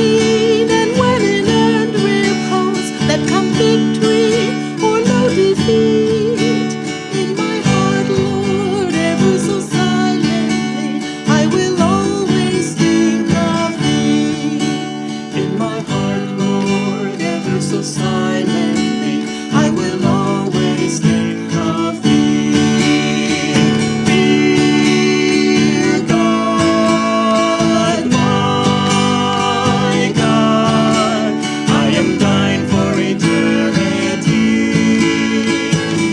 pain and when in earned repose, let come victory or no defeat. In my heart, Lord, ever so silently, I will always think of thee. In my heart, Lord, ever so silently, I will always think of thee. Dear God, my God, I am thine for eternity.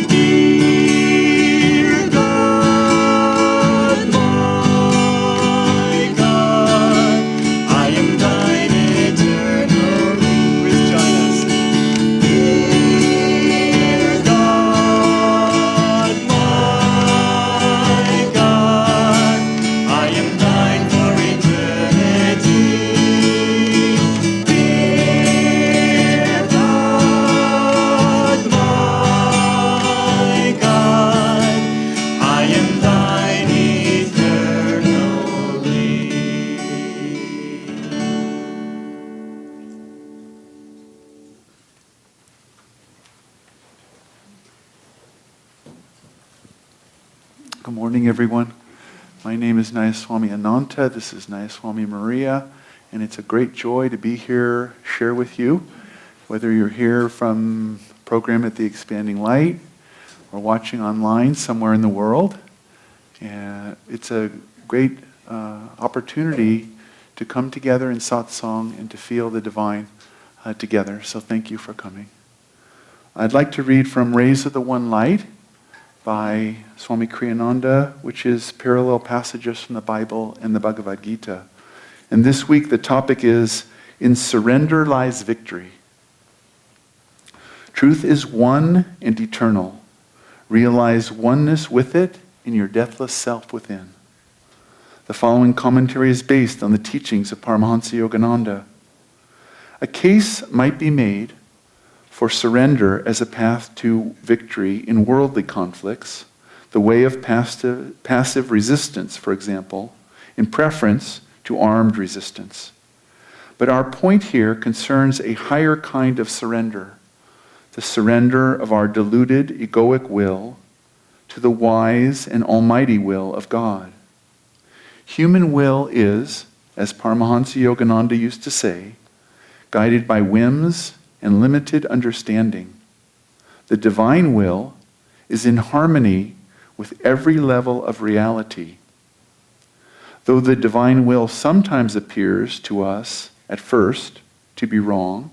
Dear God, my God, I am thine eternally. Please join us. Dear God, my God, I am thine for eternity. Dear God, my God, I am thine eternally. Good morning, everyone. My name is Nayaswami Ananda. This is Nayaswami Maria, and it's a great joy to be here, share with you, whether you're here from a program at the Expanding Light or watching online somewhere in the world. It's a great opportunity to come together in satsang and to feel the divine together. So thank you for coming. I'd like to read from Rays of the One Light by Swami Kriyananda, which is parallel passages from the Bible and the Bhagavad Gita. And this week the topic is, In Surrender Lies Victory. Truth is one and eternal. Realize oneness with it in your deathless self within. The following commentary is based on the teachings of Paramahansa Yogananda. A case might be made for surrender as a path to victory in worldly conflicts, the way of passive resistance, for example, in preference to armed resistance. But our point here concerns a higher kind of surrender, the surrender of our deluded egoic will to the wise and almighty will of God. Human will is, as Paramahansa Yogananda used to say, guided by whims and limited understanding. The divine will is in harmony with every level of reality. Though the divine will sometimes appears to us at first to be wrong,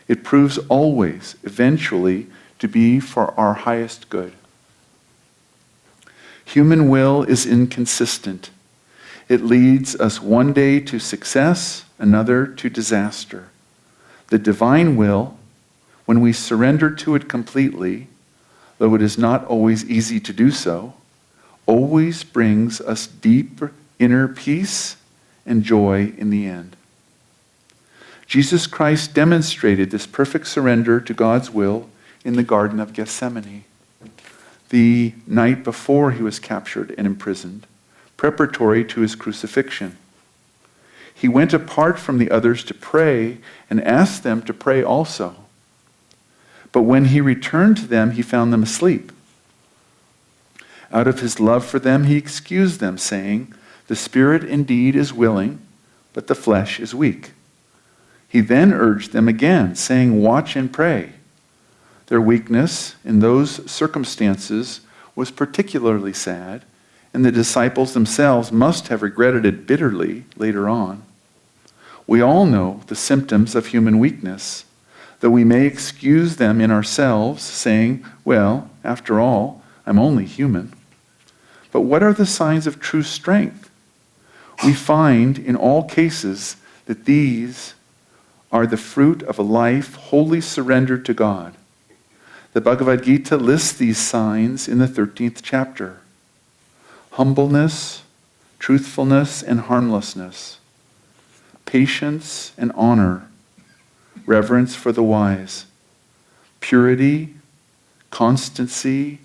it proves always, eventually, to be for our highest good. Human will is inconsistent. It leads us one day to success, another to disaster. The divine will, when we surrender to it completely, though it is not always easy to do so, always brings us deep inner peace and joy in the end. Jesus Christ demonstrated this perfect surrender to God's will in the Garden of Gethsemane, the night before he was captured and imprisoned, preparatory to his crucifixion. He went apart from the others to pray and asked them to pray also. But when he returned to them, he found them asleep. Out of his love for them, he excused them, saying, "The spirit indeed is willing, but the flesh is weak." He then urged them again, saying, "Watch and pray." Their weakness in those circumstances was particularly sad, and the disciples themselves must have regretted it bitterly later on. We all know the symptoms of human weakness, though we may excuse them in ourselves, saying, "Well, after all, I'm only human." But what are the signs of true strength? We find in all cases that these are the fruit of a life wholly surrendered to God. The Bhagavad Gita lists these signs in the 13th chapter. Humbleness, truthfulness, and harmlessness, patience and honor, reverence for the wise, purity, constancy,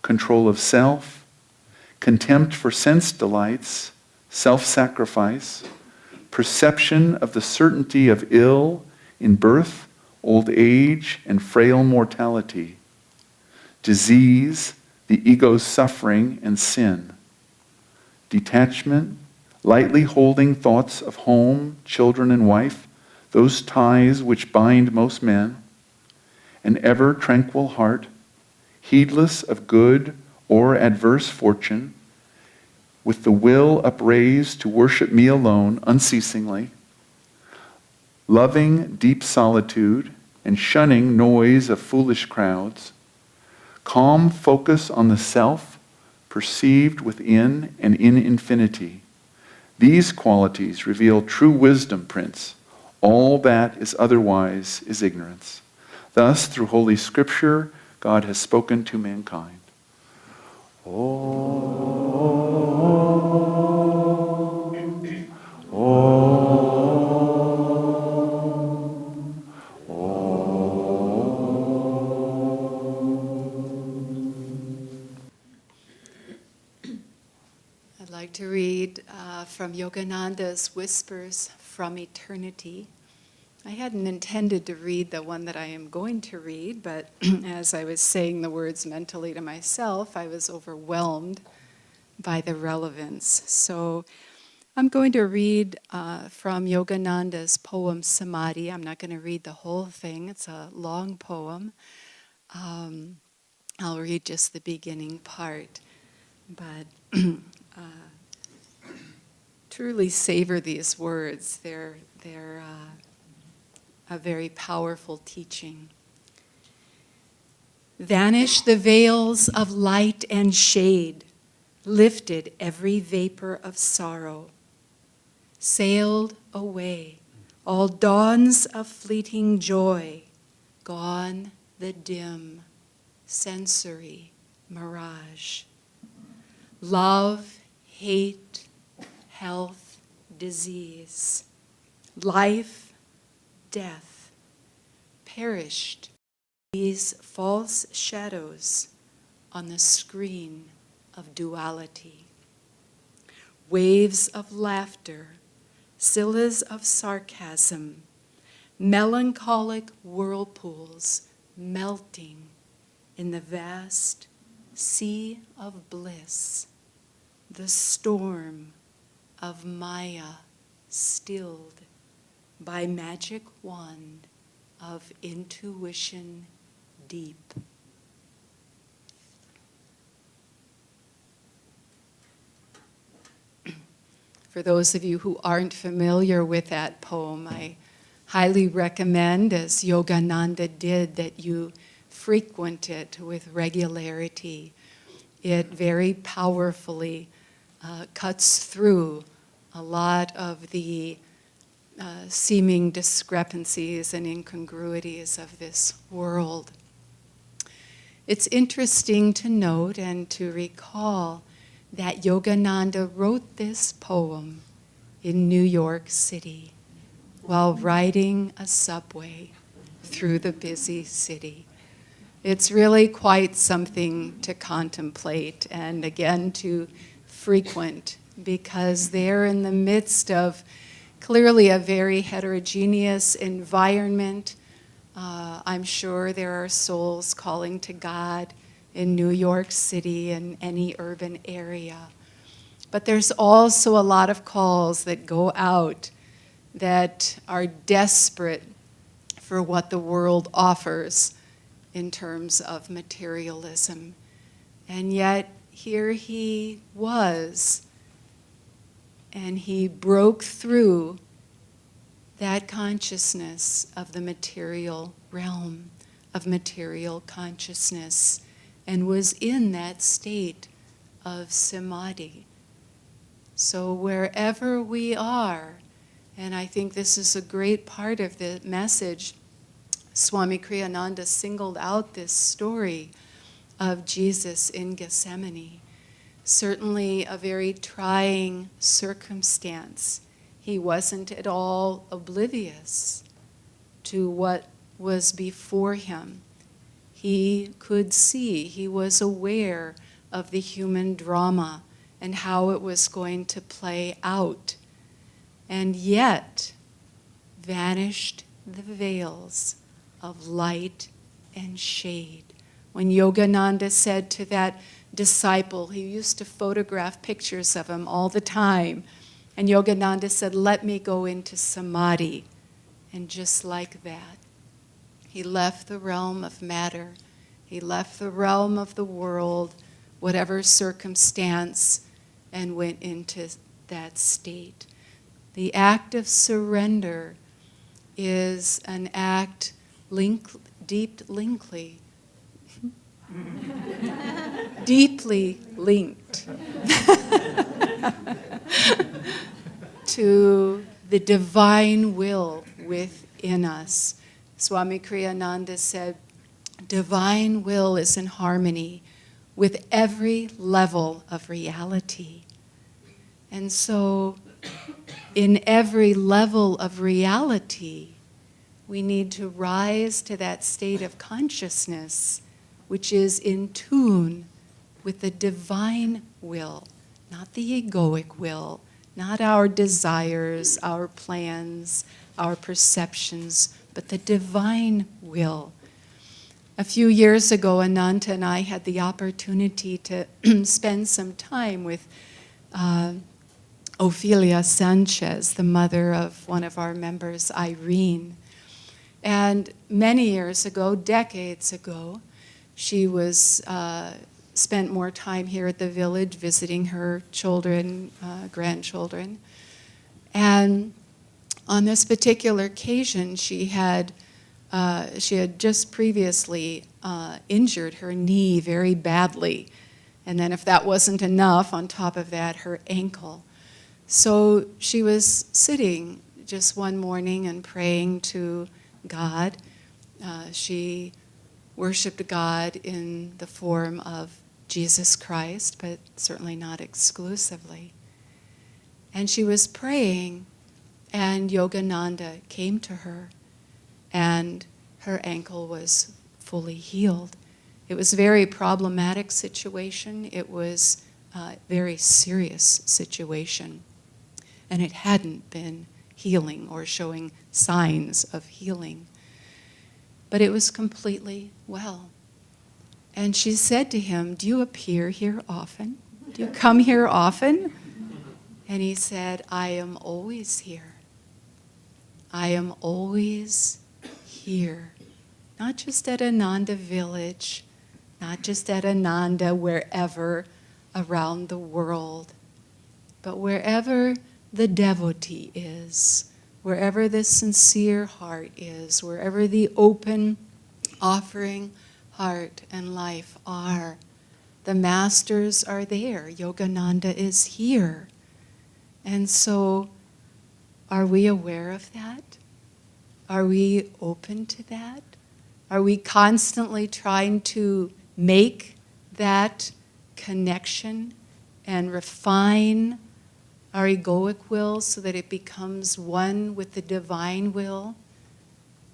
control of self, contempt for sense delights, self-sacrifice, perception of the certainty of ill in birth, old age, and frail mortality, disease, the ego's suffering and sin, detachment, lightly holding thoughts of home, children, and wife, those ties which bind most men, an ever tranquil heart, heedless of good or adverse fortune, with the will upraised to worship me alone unceasingly, loving deep solitude and shunning noise of foolish crowds, calm focus on the self, perceived within and in infinity. These qualities reveal true wisdom, Prince. All that is otherwise is ignorance. Thus, through Holy Scripture, God has spoken to mankind. I'd like to read from Yogananda's Whispers from Eternity. I hadn't intended to read the one that I am going to read, but as I was saying the words mentally to myself, I was overwhelmed by the relevance. So I'm going to read from Yogananda's poem Samadhi. I'm not going to read the whole thing, it's a long poem. I'll read just the beginning part. But truly savor these words. They're a very powerful teaching. Vanish the veils of light and shade, lifted every vapor of sorrow, sailed away all dawns of fleeting joy, gone the dim, sensory mirage. Love, hate, health, disease, life, death, perished these false shadows on the screen of duality. Waves of laughter, scillas of sarcasm, melancholic whirlpools melting in the vast sea of bliss, the storm of Maya stilled by magic wand of intuition deep. For those of you who aren't familiar with that poem, I highly recommend, as Yogananda did, that you frequent it with regularity. It very powerfully cuts through a lot of the seeming discrepancies and incongruities of this world. It's interesting to note and to recall that Yogananda wrote this poem in New York City while riding a subway through the busy city. It's really quite something to contemplate and again to frequent, because they're in the midst of clearly a very heterogeneous environment. I'm sure there are souls calling to God in New York City and any urban area. But there's also a lot of calls that go out that are desperate for what the world offers in terms of materialism. And yet, here he was, and he broke through that consciousness of the material realm, of material consciousness, and was in that state of samadhi. So wherever we are, and I think this is a great part of the message, Swami Kriyananda singled out this story of Jesus in Gethsemane. Certainly a very trying circumstance. He wasn't at all oblivious to what was before him. He could see, he was aware of the human drama and how it was going to play out. And yet vanished the veils of light and shade. When Yogananda said to that disciple, he used to photograph pictures of him all the time, and Yogananda said, "Let me go into samadhi." And just like that, he left the realm of matter, he left the realm of the world, whatever circumstance, and went into that state. The act of surrender is an act deeply linked to the divine will within us. Swami Kriyananda said, divine will is in harmony with every level of reality. And so, in every level of reality, we need to rise to that state of consciousness which is in tune with the divine will, not the egoic will, not our desires, our plans, our perceptions, but the divine will. A few years ago, Ananda and I had the opportunity to spend some time with Ophelia Sanchez, the mother of one of our members, Irene. And many years ago, decades ago, she was spent more time here at the village visiting her children, grandchildren. And on this particular occasion, she had just previously injured her knee very badly. And then if that wasn't enough, on top of that, her ankle. So she was sitting just one morning and praying to God. She worshiped God in the form of Jesus Christ, but certainly not exclusively. And she was praying, and Yogananda came to her, and her ankle was fully healed. It was a very problematic situation. It was a very serious situation. And it hadn't been healing or showing signs of healing. But it was completely well. And she said to him, "Do you appear here often? Do you come here often?" And he said, "I am always here. I am always here. Not just at Ananda village, not just at Ananda, wherever around the world, but wherever the devotee is, wherever the sincere heart is, wherever the open offering heart and life are. The masters are there. Yogananda is here. And so, are we aware of that? Are we open to that? Are we constantly trying to make that connection and refine our egoic will so that it becomes one with the divine will?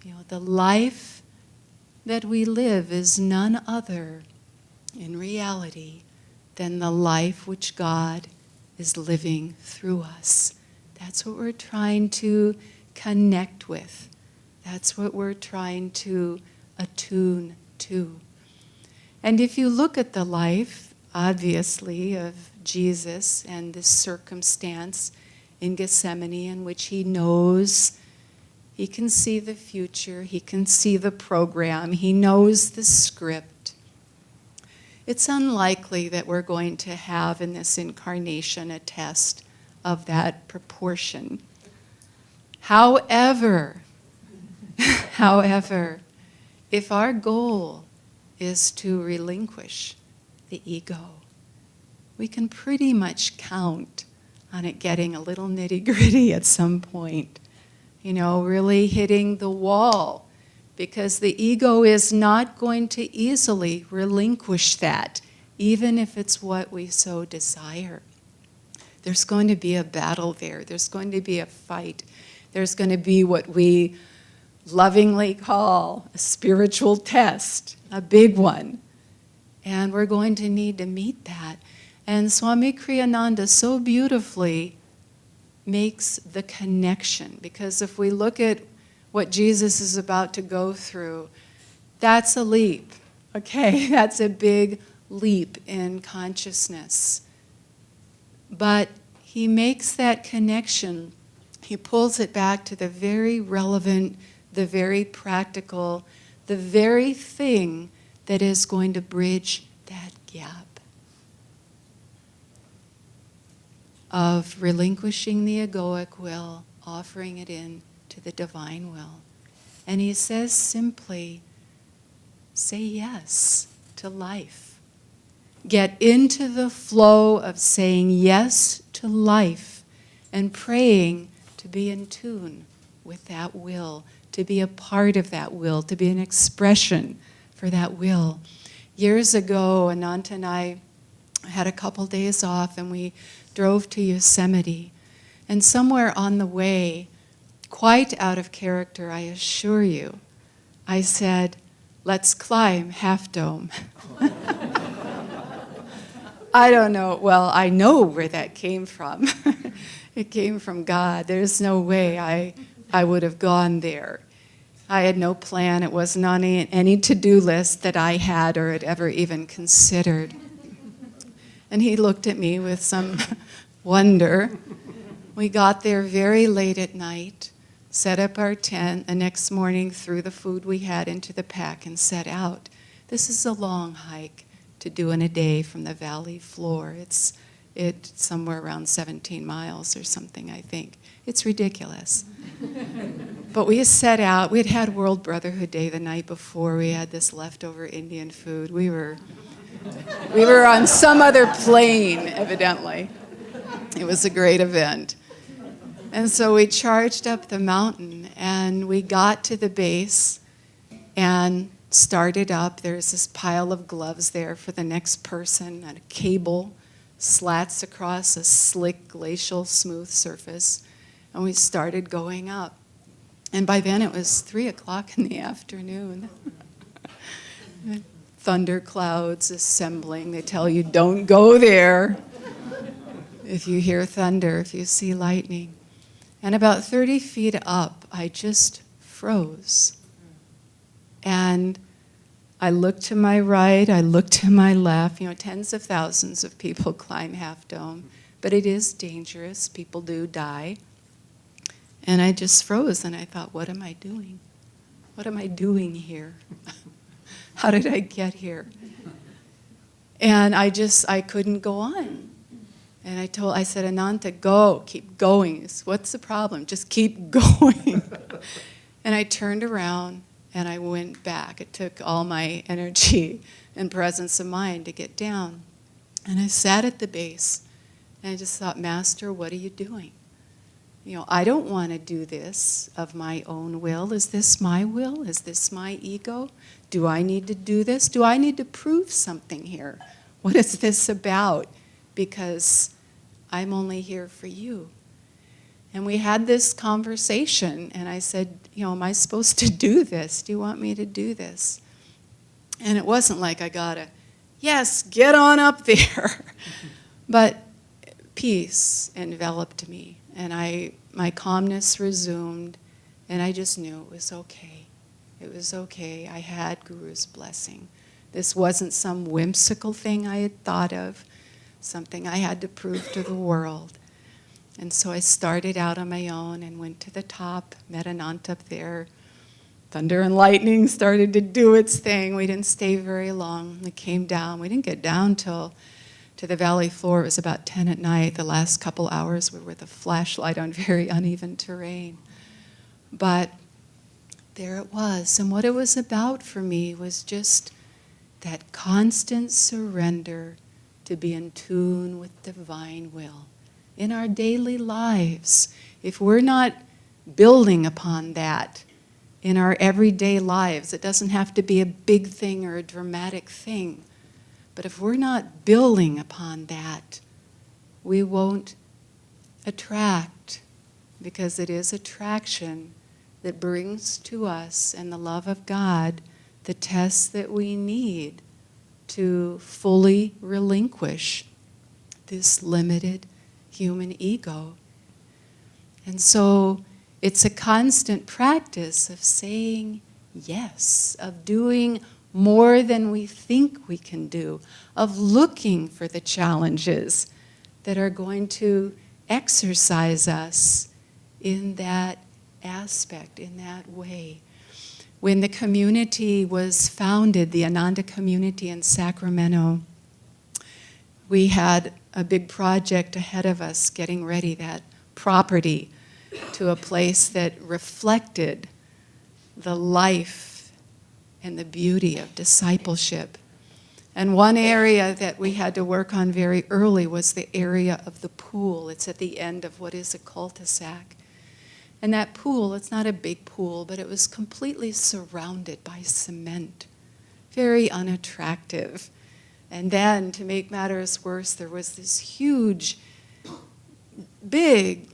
You know, the life that we live is none other, in reality, than the life which God is living through us. That's what we're trying to connect with. That's what we're trying to attune to. And if you look at the life, obviously, of Jesus and this circumstance in Gethsemane in which he knows, he can see the future, he can see the program, he knows the script. It's unlikely that we're going to have in this incarnation a test of that proportion. However, if our goal is to relinquish the ego, we can pretty much count on it getting a little nitty-gritty at some point. You know, really hitting the wall, because the ego is not going to easily relinquish that, even if it's what we so desire. There's going to be a battle there. There's going to be a fight. There's going to be what we lovingly call a spiritual test, a big one. And we're going to need to meet that. And Swami Kriyananda so beautifully makes the connection. Because if we look at what Jesus is about to go through, that's a leap, okay? That's a big leap in consciousness. But he makes that connection. He pulls it back to the very relevant, the very practical, the very thing that is going to bridge that gap of relinquishing the egoic will, offering it in to the divine will. And he says simply, say yes to life. Get into the flow of saying yes to life and praying to be in tune with that will, to be a part of that will, to be an expression for that will. Years ago, Ananda and I had a couple days off and we drove to Yosemite. And somewhere on the way, quite out of character, I assure you, I said, let's climb Half Dome. I don't know, well, I know where that came from. It came from God. There's no way I would have gone there. I had no plan. It wasn't on any to-do list that I had or had ever even considered. And he looked at me with some wonder. We got there very late at night, set up our tent, the next morning threw the food we had into the pack and set out. This is a long hike to do in a day from the valley floor. It's somewhere around 17 miles or something, I think. It's ridiculous. But we set out. We had World Brotherhood Day the night before. We had this leftover Indian food. We were on some other plane, evidently. It was a great event. And so we charged up the mountain, and we got to the base and started up. There's this pile of gloves there for the next person, and a cable slats across a slick, glacial, smooth surface. And we started going up. And by then it was 3 o'clock in the afternoon. Thunder clouds assembling. They tell you, don't go there if you hear thunder, if you see lightning. And about 30 feet up, I just froze. And I looked to my right, I looked to my left. You know, tens of thousands of people climb Half Dome, but it is dangerous. People do die. And I just froze, and I thought, what am I doing? What am I doing here? How did I get here? And I couldn't go on. And I said, Ananda, go, keep going. He said, what's the problem? Just keep going. And I turned around and I went back. It took all my energy and presence of mind to get down. And I sat at the base and I just thought, Master, what are you doing? You know, I don't want to do this of my own will. Is this my will? Is this my ego? Do I need to do this? Do I need to prove something here? What is this about? Because I'm only here for you. And we had this conversation, and I said, you know, am I supposed to do this? Do you want me to do this? And it wasn't like I got a, yes, get on up there. But peace enveloped me, and my calmness resumed, and I just knew it was okay. It was okay. I had Guru's blessing. This wasn't some whimsical thing I had thought of, something I had to prove to the world. And so I started out on my own and went to the top, met Ananda up there. Thunder and lightning started to do its thing. We didn't stay very long. We came down. We didn't get down till to the valley floor. It was about 10 at night. The last couple hours we were with a flashlight on very uneven terrain. But there it was. And what it was about for me was just that constant surrender to be in tune with divine will. In our daily lives, if we're not building upon that in our everyday lives, it doesn't have to be a big thing or a dramatic thing, but if we're not building upon that, we won't attract, because it is attraction that brings to us, and the love of God, the tests that we need to fully relinquish this limited human ego. And so it's a constant practice of saying yes, of doing more than we think we can do, of looking for the challenges that are going to exercise us in that aspect, in that way. When the community was founded, the Ananda community in Sacramento, we had a big project ahead of us getting ready that property to a place that reflected the life and the beauty of discipleship. And one area that we had to work on very early was the area of the pool. It's at the end of what is a cul-de-sac. And that pool, it's not a big pool, but it was completely surrounded by cement. Very unattractive. And then, to make matters worse, there was this huge, big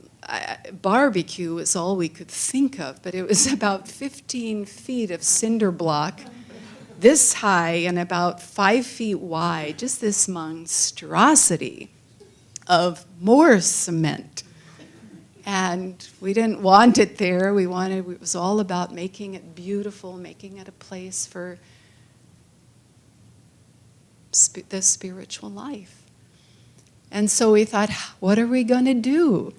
barbecue was all we could think of, but it was about 15 feet of cinder block, this high and about 5 feet wide, just this monstrosity of more cement. And we didn't want it there. It was all about making it beautiful, making it a place for the spiritual life. And so we thought, what are we going to do?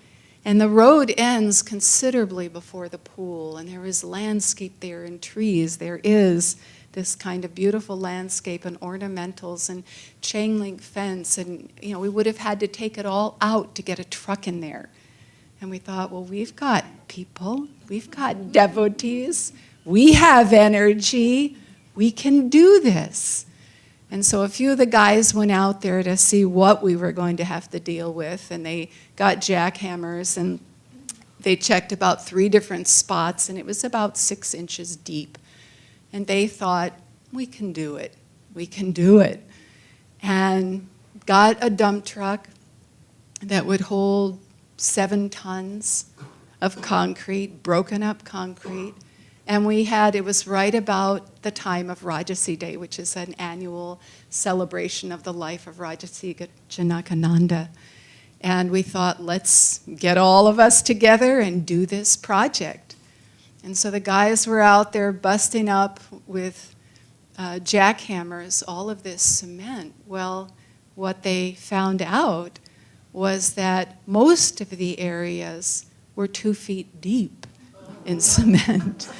And the road ends considerably before the pool, and there is landscape there and trees. There is this kind of beautiful landscape and ornamentals and chain link fence, and we would have had to take it all out to get a truck in there. And we thought, well, we've got people, we've got devotees, we have energy, we can do this. And so a few of the guys went out there to see what we were going to have to deal with, and they got jackhammers, and they checked about 3 different spots, and it was about 6 inches deep. And they thought, we can do it, we can do it. And got a dump truck that would hold 7 tons of concrete, broken up concrete. And it was right about the time of Rajasi Day, which is an annual celebration of the life of Rajasi Ananda. And we thought, let's get all of us together and do this project. And so the guys were out there busting up with jackhammers all of this cement. Well, what they found out was that most of the areas were 2 feet deep in cement.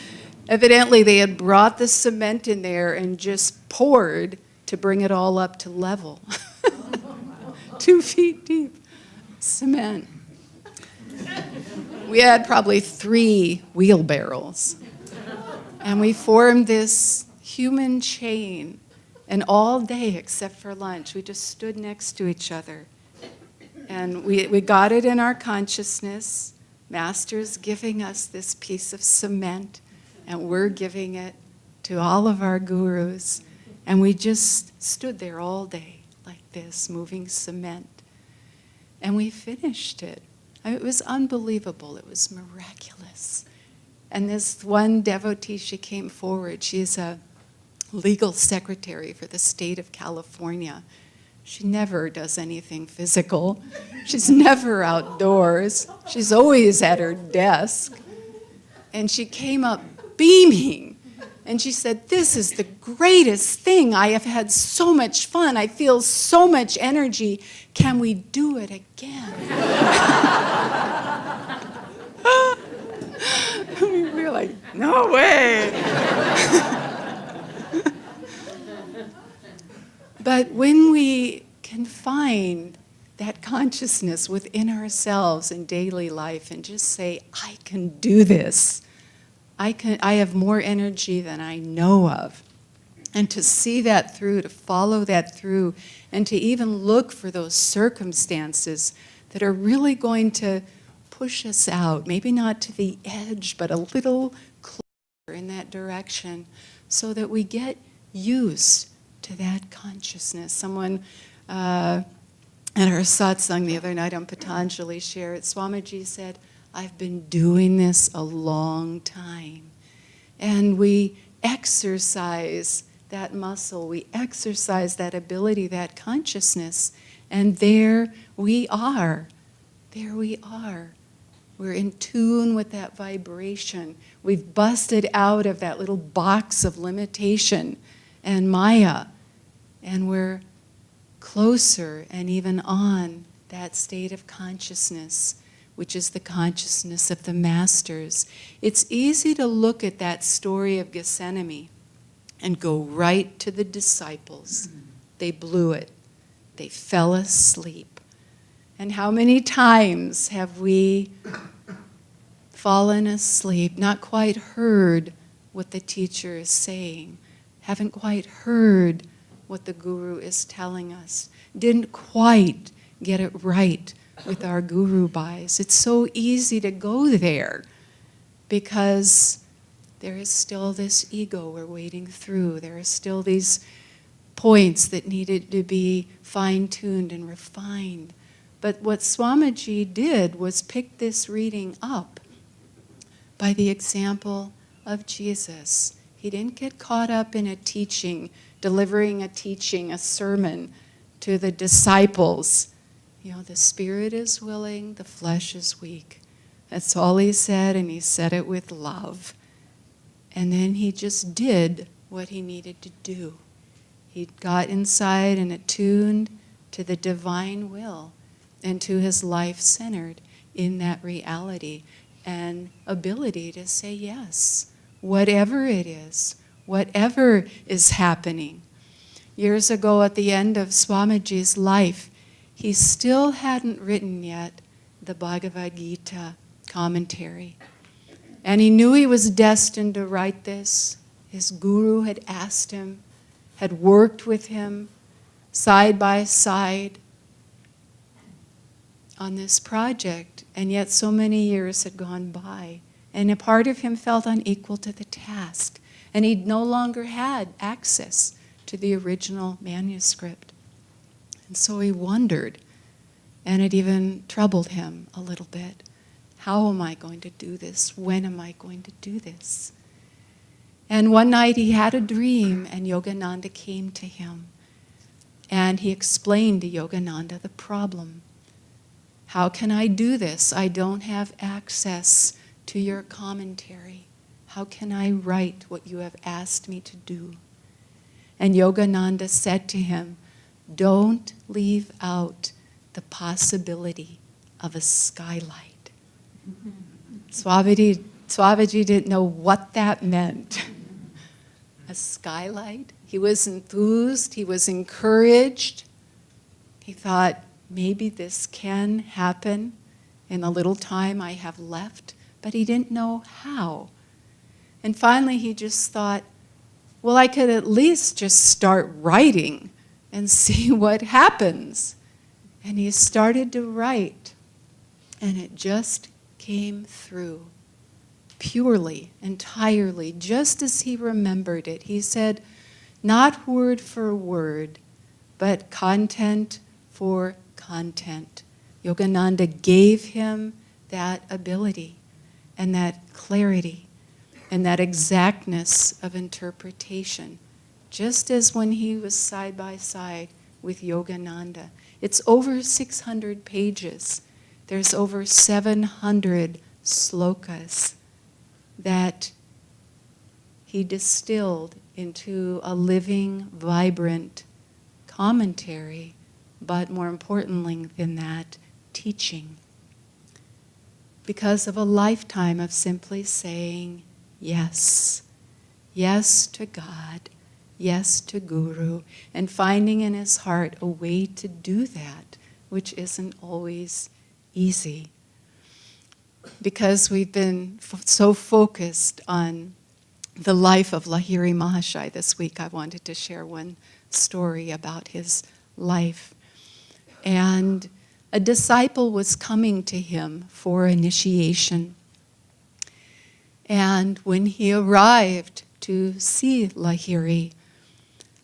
Evidently, they had brought the cement in there and just poured to bring it all up to level. 2 feet deep cement. We had probably 3 wheelbarrows. And we formed this human chain. And all day, except for lunch, we just stood next to each other. And we got it in our consciousness. Master's giving us this piece of cement, and we're giving it to all of our gurus. And we just stood there all day like this, moving cement. And we finished it. It was unbelievable. It was miraculous. And this one devotee, she came forward. She's a legal secretary for the state of California. She never does anything physical. She's never outdoors. She's always at her desk. And she came up beaming. And she said, "This is the greatest thing. I have had so much fun. I feel so much energy. Can we do it again?" We were like, no way. But when we can find that consciousness within ourselves in daily life and just say, I can do this. I have more energy than I know of. And to see that through, to follow that through, and to even look for those circumstances that are really going to push us out, maybe not to the edge, but a little closer in that direction, so that we get used to that consciousness. Someone at our satsang the other night on Patanjali shared, Swamiji said, I've been doing this a long time. And we exercise that muscle, we exercise that ability, that consciousness, and there we are. There we are. We're in tune with that vibration. We've busted out of that little box of limitation and Maya, and we're closer and even on that state of consciousness, which is the consciousness of the masters. It's easy to look at that story of Gethsemane and go right to the disciples. They blew it. They fell asleep. And how many times have we fallen asleep, not quite heard what the teacher is saying, haven't quite heard what the guru is telling us, didn't quite get it right with our guru buys. It's so easy to go there because there is still this ego we're wading through. There are still these points that needed to be fine-tuned and refined. But what Swamiji did was pick this reading up by the example of Jesus. He didn't get caught up in a teaching, delivering a teaching, a sermon to the disciples. The spirit is willing, the flesh is weak. That's all he said, and he said it with love. And then he just did what he needed to do. He got inside and attuned to the divine will and to his life centered in that reality and ability to say yes, whatever it is, whatever is happening. Years ago, at the end of Swamiji's life, he still hadn't written yet the Bhagavad Gita commentary. And he knew he was destined to write this. His guru had asked him, had worked with him side by side on this project, and yet so many years had gone by, and a part of him felt unequal to the task, and he no longer had access to the original manuscript. And so he wondered, and it even troubled him a little bit. How am I going to do this? When am I going to do this? And one night he had a dream, and Yogananda came to him, and he explained to Yogananda the problem. How can I do this? I don't have access to your commentary. How can I write what you have asked me to do? And Yogananda said to him, don't leave out the possibility of a skylight. Swamiji didn't know what that meant. A skylight? He was enthused, he was encouraged. He thought, maybe this can happen in the little time I have left, but he didn't know how. And finally he just thought, well, I could at least just start writing and see what happens. And he started to write, and it just came through, purely, entirely, just as he remembered it. He said, not word for word, but content for content. Yogananda gave him that ability and that clarity and that exactness of interpretation, just as when he was side by side with Yogananda. It's over 600 pages. There's over 700 slokas that he distilled into a living, vibrant commentary, but more importantly than that, teaching. Because of a lifetime of simply saying yes. Yes to God, yes to Guru, and finding in his heart a way to do that, which isn't always easy. Because we've been so focused on the life of Lahiri Mahashai this week, I wanted to share one story about his life. And a disciple was coming to him for initiation. And when he arrived to see Lahiri,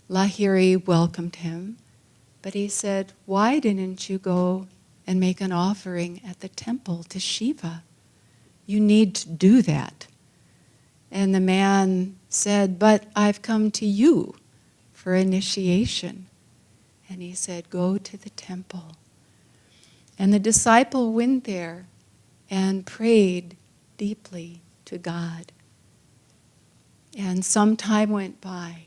Lahiri welcomed him, but he said, why didn't you go and make an offering at the temple to Shiva? You need to do that. And the man said, but I've come to you for initiation. And he said, go to the temple. And the disciple went there, and prayed deeply to God. And some time went by.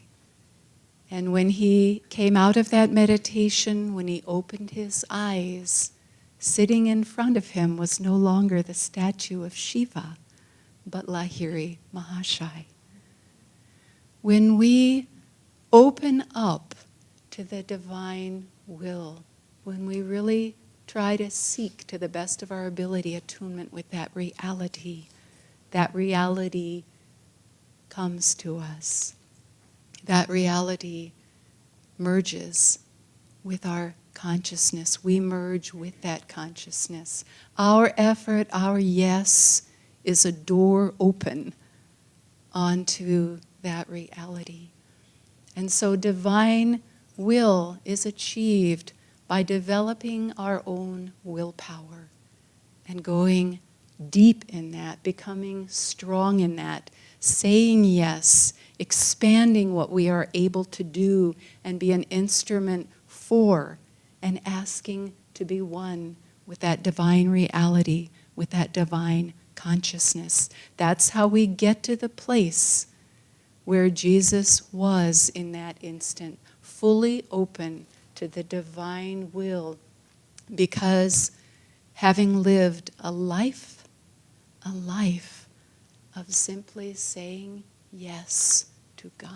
And when he came out of that meditation, when he opened his eyes, sitting in front of him was no longer the statue of Shiva, but Lahiri Mahashai. When we open up to the divine will, when we really try to seek to the best of our ability attunement with that reality comes to us. That reality merges with our consciousness. We merge with that consciousness. Our effort, our yes, is a door open onto that reality. And so divine will is achieved by developing our own willpower and going deep in that, becoming strong in that, saying yes, expanding what we are able to do and be an instrument for, and asking to be one with that divine reality, with that divine consciousness. That's how we get to the place where Jesus was in that instant, fully open to the divine will, because having lived a life of simply saying yes to God.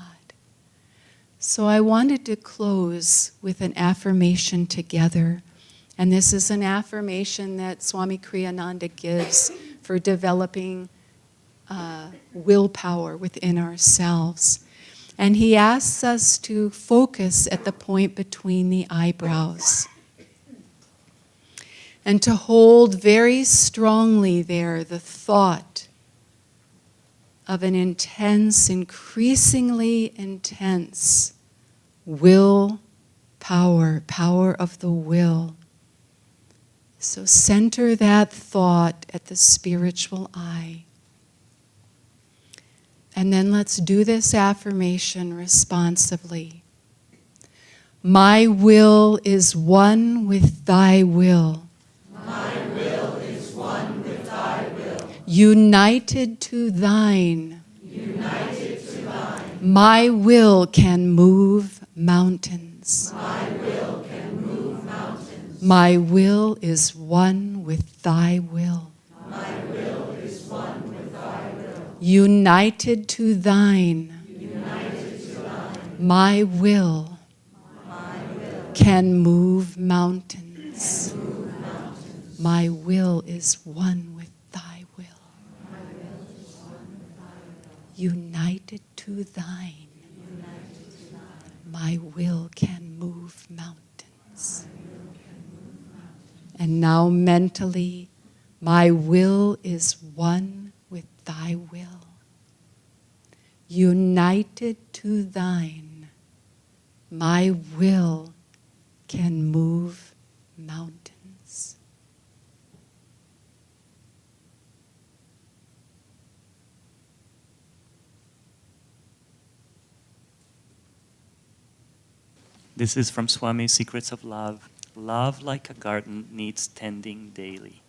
So I wanted to close with an affirmation together. And this is an affirmation that Swami Kriyananda gives for developing willpower within ourselves. And he asks us to focus at the point between the eyebrows and to hold very strongly there the thought of an intense, increasingly intense will power, power of the will. So center that thought at the spiritual eye. And then let's do this affirmation responsively. My will is one with thy will. My will is one with thy will. United to thine. United to thine. My will can move mountains. My will can move mountains. My will is one with thy will. My will is one with thy will. United to thine. United to thine. My will can move mountains. My will is one with thy will. United to thine. My will can move mountains. And now mentally, my will is one with thy will. United to thine, my will can move mountains. This is from Swami Secrets of Love. Love, like a garden, needs tending daily.